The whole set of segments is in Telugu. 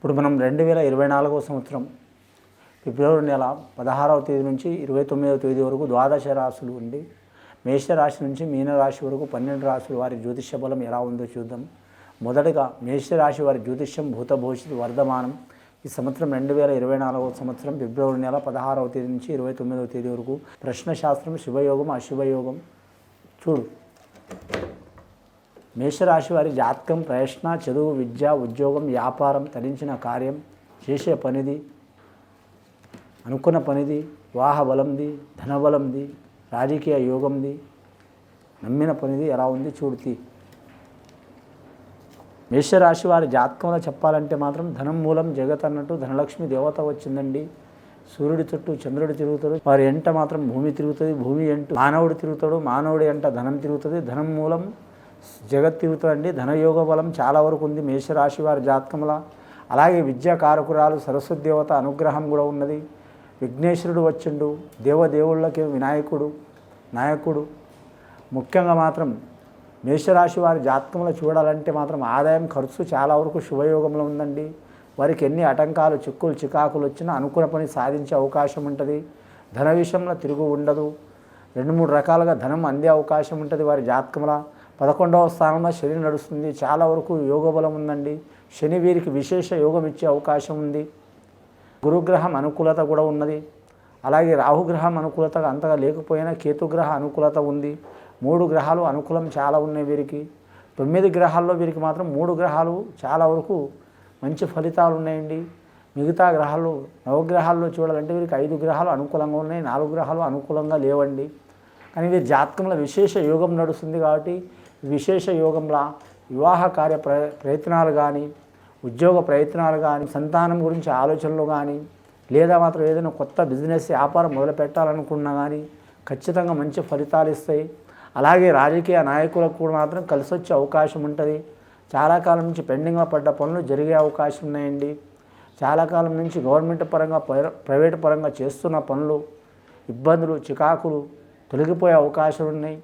ఇప్పుడు మనం 2024వ సంవత్సరం ఫిబ్రవరి నెల 16వ తేదీ నుంచి 29వ తేదీ వరకు ద్వాదశ రాశులు ఉండి మేషరాశి నుంచి మీనరాశి వరకు 12 రాశుల వారి జ్యోతిష్య బలం ఎలా ఉందో చూద్దాం. మొదటగా మేషరాశి వారి జ్యోతిష్యం భూత భవిష్యత్తు వర్ధమానం ఈ సంవత్సరం 2024వ సంవత్సరం ఫిబ్రవరి నెల 16వ తేదీ నుంచి 29వ తేదీ వరకు ప్రశ్నశాస్త్రం శుభయోగం అశుభయోగం చూడు. మేషరాశి వారి జాతకం ప్రయత్న చదువు విద్య ఉద్యోగం వ్యాపారం తరించిన కార్యం చేసే పనిది అనుకున్న పనిది వివాహ బలంది ధనబలంది రాజకీయ యోగంది నమ్మిన పనిది ఎలా ఉంది చూడుతి. మేషరాశి వారి జాతకంలో చెప్పాలంటే మాత్రం ధనం మూలం జగత్ అన్నట్టు ధనలక్ష్మి దేవత వచ్చిందండి. సూర్యుడి చుట్టూ చంద్రుడు తిరుగుతాడు, వారి ఎంట మాత్రం భూమి తిరుగుతుంది, భూమి ఎంట మానవుడు తిరుగుతాడు, మానవుడి ఎంట ధనం తిరుగుతుంది, ధనం మూలం జగత్ తిరుగుతుందండి. ధనయోగ బలం చాలా వరకు ఉంది మేషరాశి వారి జాతకంలో. అలాగే విద్యా కారకురాలు సరస్వతి దేవత అనుగ్రహం కూడా ఉన్నది. విఘ్నేశ్వరుడు వచ్చిండు, దేవదేవుళ్ళకి వినాయకుడు నాయకుడు. ముఖ్యంగా మాత్రం మేషరాశి వారి జాతకంలో చూడాలంటే మాత్రం ఆదాయం ఖర్చు చాలా వరకు శుభయోగంలో ఉందండి. వారికి ఎన్ని ఆటంకాలు చిక్కులు చికాకులు వచ్చినా అనుకున్న పని సాధించే అవకాశం ఉంటుంది. ధన విషయంలో తిరుగు ఉండదు. 2-3 రకాలుగా ధనం అందే అవకాశం ఉంటుంది వారి జాతకంలో. 11వ స్థానంలో శని నడుస్తుంది, చాలా వరకు యోగబలం ఉందండి. శని వీరికి విశేష యోగం ఇచ్చే అవకాశం ఉంది. గురుగ్రహం అనుకూలత కూడా ఉన్నది. అలాగే రాహుగ్రహం అనుకూలత అంతగా లేకపోయినా కేతుగ్రహ అనుకూలత ఉంది. 3 గ్రహాలు అనుకూలం చాలా ఉన్నాయి వీరికి. 9 గ్రహాల్లో వీరికి మాత్రం 3 గ్రహాలు చాలా వరకు మంచి ఫలితాలు ఉన్నాయండి. మిగతా గ్రహాలు నవగ్రహాల్లో చూడాలంటే వీరికి 5 గ్రహాలు అనుకూలంగా ఉన్నాయి, 4 గ్రహాలు అనుకూలంగా లేవండి. కానీ వీరి జాతకంలో విశేష యోగం నడుస్తుంది కాబట్టి విశేష యోగంలో వివాహ కార్య ప్రయత్నాలు కానీ ఉద్యోగ ప్రయత్నాలు కానీ సంతానం గురించి ఆలోచనలు కానీ లేదా మాత్రం ఏదైనా కొత్త బిజినెస్ వ్యాపారం మొదలు పెట్టాలనుకున్నా కానీ ఖచ్చితంగా మంచి ఫలితాలు ఇస్తాయి. అలాగే రాజకీయ నాయకులకు కూడా మాత్రం కలిసి వచ్చే అవకాశం ఉంటుంది. చాలా కాలం నుంచి పెండింగ్లో పడ్డ పనులు జరిగే అవకాశం ఉన్నాయండి. చాలా కాలం నుంచి గవర్నమెంట్ పరంగా ప్రైవేట్ పరంగా చేస్తున్న పనులు ఇబ్బందులు చికాకులు తొలగిపోయే అవకాశాలు ఉన్నాయి.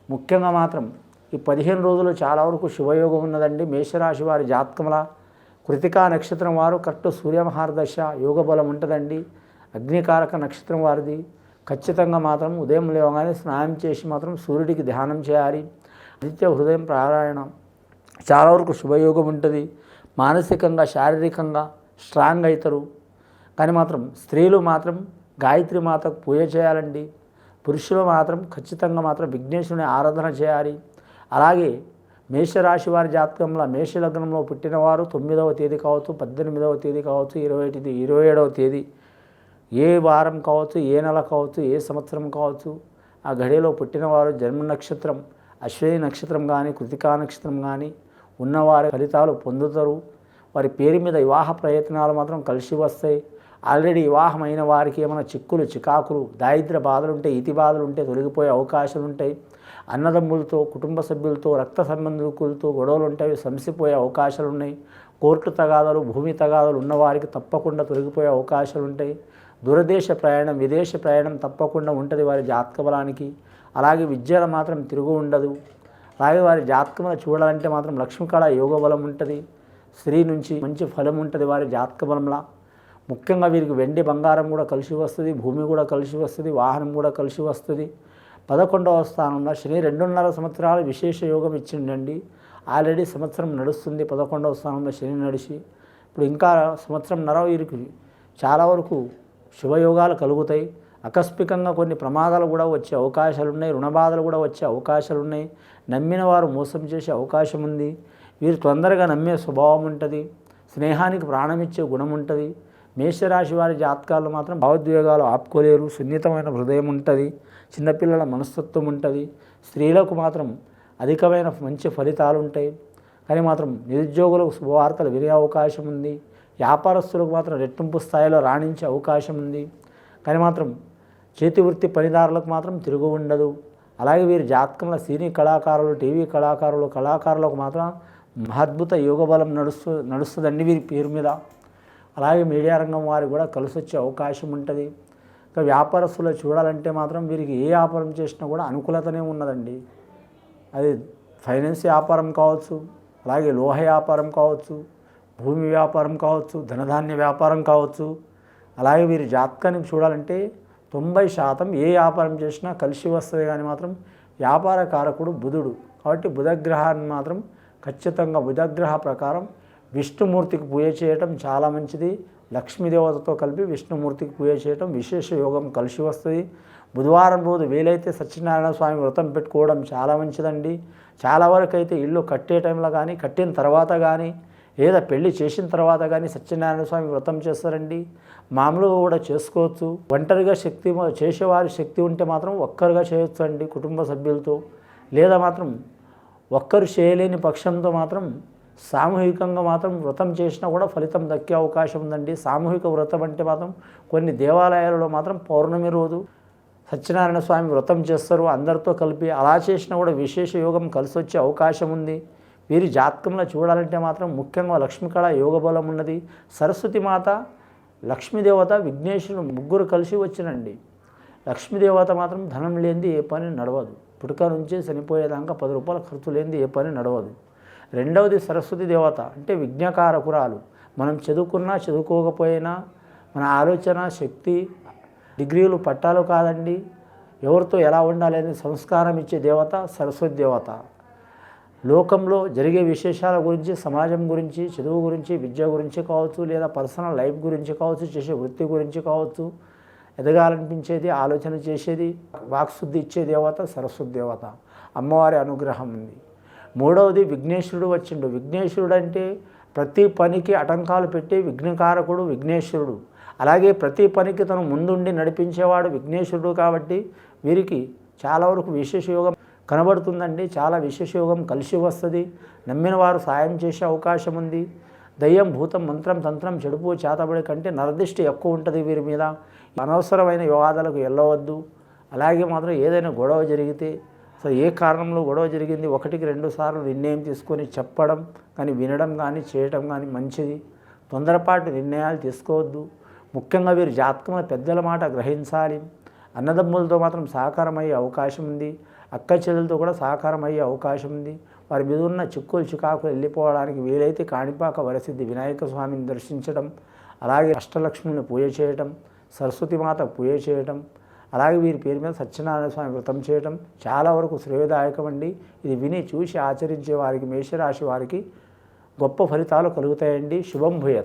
ముఖ్యంగా మాత్రం ఈ 15 రోజులు చాలా వరకు శుభయోగం ఉన్నదండి మేషరాశి వారి జాతకంలో. కృతికా నక్షత్రం వారు కరెక్ట్ సూర్యమహారదశ యోగ బలం ఉంటుందండి. అగ్నికారక నక్షత్రం వారిది. ఖచ్చితంగా మాత్రం ఉదయం లేవగానే స్నానం చేసి మాత్రం సూర్యుడికి ధ్యానం చేయాలి. నిత్య హృదయం పారాయణం చాలా వరకు శుభయోగం ఉంటుంది. మానసికంగా శారీరకంగా స్ట్రాంగ్ అవుతారు. కానీ మాత్రం స్త్రీలు మాత్రం గాయత్రి మాతకు పూజ చేయాలండి. పురుషులు మాత్రం ఖచ్చితంగా మాత్రం విఘ్నేశ్వరుని ఆరాధన చేయాలి. అలాగే మేషరాశి వారి జాతకంలో మేషలగ్నంలో పుట్టినవారు 9వ తేదీ కావచ్చు, 18వ తేదీ కావచ్చు, 27వ తేదీ ఏ వారం కావచ్చు, ఏ నెల కావచ్చు, ఏ సంవత్సరం కావచ్చు ఆ ఘడియలో పుట్టినవారు జన్మ నక్షత్రం అశ్విని నక్షత్రం కానీ కృతికా నక్షత్రం కానీ ఉన్నవారి ఫలితాలు పొందుతారు. వారి పేరు మీద వివాహ ప్రయత్నాలు మాత్రం కలిసి వస్తాయి. ఆల్రెడీ వివాహమైన వారికి ఏమైనా చిక్కులు చికాకులు దారిద్ర్య బాధలు ఉంటే ఇతి బాధలు ఉంటే తొలగిపోయే అవకాశాలు ఉంటాయి. అన్నదమ్ములతో కుటుంబ సభ్యులతో రక్త సంబంధికులతో గొడవలు ఉంటాయి, సమసిపోయే అవకాశాలు ఉన్నాయి. కోర్టు తగాదాలు భూమి తగాదాలు ఉన్నవారికి తప్పకుండా తొలగిపోయే అవకాశాలు ఉంటాయి. దూరదేశ ప్రయాణం విదేశ ప్రయాణం తప్పకుండా ఉంటుంది వారి జాతక బలానికి. అలాగే విద్యలో మాత్రం తిరుగు ఉండదు. అలాగే వారి జాతకంలో చూడాలంటే మాత్రం లక్ష్మీకళ యోగ బలం ఉంటుంది. స్త్రీ నుంచి మంచి ఫలం ఉంటుంది వారి జాతక బలంలో. ముఖ్యంగా వీరికి వెండి బంగారం కూడా కలిసి వస్తుంది, భూమి కూడా కలిసి వస్తుంది, వాహనం కూడా కలిసి వస్తుంది. 11వ స్థానంలో శని 2.5 సంవత్సరాలు విశేష యోగం ఇచ్చిండండి. ఆల్రెడీ సంవత్సరం నడుస్తుంది 11వ స్థానంలో శని నడిచి. ఇప్పుడు ఇంకా సంవత్సరంన్నర వీరికి చాలా వరకు శుభయోగాలు కలుగుతాయి. ఆకస్మికంగా కొన్ని ప్రమాదాలు కూడా వచ్చే అవకాశాలు ఉన్నాయి, రుణబాధలు కూడా వచ్చే అవకాశాలు ఉన్నాయి. నమ్మిన వారు మోసం చేసే అవకాశం ఉంది. వీరు తొందరగా నమ్మే స్వభావం ఉంటుంది. స్నేహానికి ప్రాణం ఇచ్చే గుణం ఉంటుంది. మేషరాశి వారి జాతకాలు మాత్రం భావోద్వేగాలు ఆపుకోలేరు. సున్నితమైన హృదయం ఉంటుంది. చిన్నపిల్లల మనస్తత్వం ఉంటుంది. స్త్రీలకు మాత్రం అధికమైన మంచి ఫలితాలు ఉంటాయి. కానీ మాత్రం నిరుద్యోగులకు శుభవార్తలు వినే అవకాశం ఉంది. వ్యాపారస్తులకు మాత్రం రెట్టింపు స్థాయిలో రాణించే అవకాశం ఉంది. కానీ మాత్రం చేతివృత్తి పనిదారులకు మాత్రం తిరుగు ఉండదు. అలాగే వీరి జాతకంలో సినీ కళాకారులు టీవీ కళాకారులకు మాత్రం అద్భుత యోగబలం నడుస్తుందండి వీరి పేరు మీద. అలాగే మీడియా రంగం వారికి కూడా కలిసి వచ్చే అవకాశం ఉంటుంది. ఇంకా వ్యాపారస్తులు చూడాలంటే మాత్రం వీరికి ఏ వ్యాపారం చేసినా కూడా అనుకూలతనే ఉన్నదండి. అది ఫైనాన్స్ వ్యాపారం కావచ్చు, అలాగే లోహ వ్యాపారం కావచ్చు, భూమి వ్యాపారం కావచ్చు, ధనధాన్య వ్యాపారం కావచ్చు. అలాగే వీరి జాతకానికి చూడాలంటే 90% ఏ వ్యాపారం చేసినా కలిసి వస్తుంది, కానీ మాత్రం వ్యాపార కారకుడు బుధుడు. కాబట్టి బుధగ్రహాన్ని మాత్రం ఖచ్చితంగా బుధగ్రహ ప్రకారం విష్ణుమూర్తికి పూజ చేయటం చాలా మంచిది. లక్ష్మీదేవతతో కలిపి విష్ణుమూర్తికి పూజ చేయటం విశేష యోగం కలిసి వస్తుంది. బుధవారం రోజు వీలైతే సత్యనారాయణ స్వామి వ్రతం పెట్టుకోవడం చాలా మంచిదండి. చాలా వరకు అయితే ఇల్లు కట్టే టైంలో కానీ, కట్టిన తర్వాత కానీ, లేదా పెళ్లి చేసిన తర్వాత కానీ సత్యనారాయణ స్వామి వ్రతం చేస్తారండి. మామూలుగా కూడా చేసుకోవచ్చు. ఒంటరిగా చేసేవారి శక్తి ఉంటే మాత్రం ఒక్కరుగా చేయొచ్చు అండి కుటుంబ సభ్యులతో. లేదా మాత్రం ఒక్కరు చేయలేని పక్షంతో మాత్రం సామూహికంగా మాత్రం వ్రతం చేసినా కూడా ఫలితం దక్కే అవకాశం ఉందండి. సామూహిక వ్రతం అంటే మాత్రం కొన్ని దేవాలయాలలో మాత్రం పౌర్ణమి రోజు సత్యనారాయణ స్వామి వ్రతం చేస్తారు అందరితో కలిపి. అలా చేసినా కూడా విశేష యోగం కలిసి వచ్చే అవకాశం ఉంది. వీరి జాతకంలో చూడాలంటే మాత్రం ముఖ్యంగా లక్ష్మీకళ యోగ బలం ఉన్నది. సరస్వతి మాత, లక్ష్మీదేవత, విఘ్నేశ్వరుడు ముగ్గురు కలిసి వచ్చినండి. లక్ష్మీదేవత మాత్రం ధనం లేనిది ఏ పని నడవదు. పుట్టుక నుంచి చనిపోయేదాకా 10 రూపాయల ఖర్చు లేనిది ఏ పని నడవదు. రెండవది సరస్వతి దేవత అంటే విజ్ఞాకారకురాలు. మనం చదువుకున్నా చదువుకోకపోయినా మన ఆలోచన శక్తి డిగ్రీలు పట్టాలు కాదండి, ఎవరితో ఎలా ఉండాలి అనే సంస్కారం ఇచ్చే దేవత సరస్వతి దేవత. లోకంలో జరిగే విశేషాల గురించి, సమాజం గురించి, చదువు గురించి, విద్య గురించి కావచ్చు, లేదా పర్సనల్ లైఫ్ గురించి కావచ్చు, చేసే వృత్తి గురించి కావచ్చు, ఎదగాలనిపించేది, ఆలోచన చేసేది, వాక్శుద్ధి ఇచ్చే దేవత సరస్వతి దేవత. అమ్మవారి అనుగ్రహం ఉంది. మూడవది విఘ్నేశ్వరుడు వచ్చిండు. విఘ్నేశ్వరుడు అంటే ప్రతి పనికి ఆటంకాలు పెట్టి విఘ్నకారకుడు విఘ్నేశ్వరుడు. అలాగే ప్రతి పనికి తను ముందుండి నడిపించేవాడు విఘ్నేశ్వరుడు. కాబట్టి వీరికి చాలా వరకు విశేష యోగం కనబడుతుందండి. చాలా విశేష యోగం కలిసి వస్తుంది. నమ్మిన వారు సాయం చేసే అవకాశం ఉంది. దయ్యం, భూతం, మంత్రం, తంత్రం, చెడుపు, చేతబడి కంటే నరదిష్టి ఎక్కువ ఉంటుంది వీరి మీద. అనవసరమైన వివాదాలకు వెళ్ళవద్దు. అలాగే మాత్రం ఏదైనా గొడవ జరిగితే అసలు ఏ కారణంలో గొడవ జరిగింది 1-2 సార్లు నిర్ణయం తీసుకొని చెప్పడం కానీ, వినడం కానీ, చేయడం కానీ మంచిది. తొందరపాటు నిర్ణయాలు తీసుకోవద్దు. ముఖ్యంగా వీరు జాతకంలో పెద్దల మాట గ్రహించాలి. అన్నదమ్ములతో మాత్రం సహకారం అయ్యే అవకాశం ఉంది. అక్క చెల్లెలతో కూడా సహకారం అయ్యే అవకాశం ఉంది. వారి మీద ఉన్న చిక్కులు చికాకులు వెళ్ళిపోవడానికి వీలైతే కాణిపాక వరసిద్ధి వినాయక స్వామిని దర్శించడం, అలాగే అష్టలక్ష్మిని పూజ చేయటం, సరస్వతిమాత పూజ చేయటం, అలాగే వీరి పేరు మీద సత్యనారాయణ స్వామి వ్రతం చేయటం చాలా వరకు శ్రేయదాయకం అండి. ఇది విని చూసి ఆచరించే వారికి, మేషరాశి వారికి గొప్ప ఫలితాలు కలుగుతాయండి. శుభం భూయత్.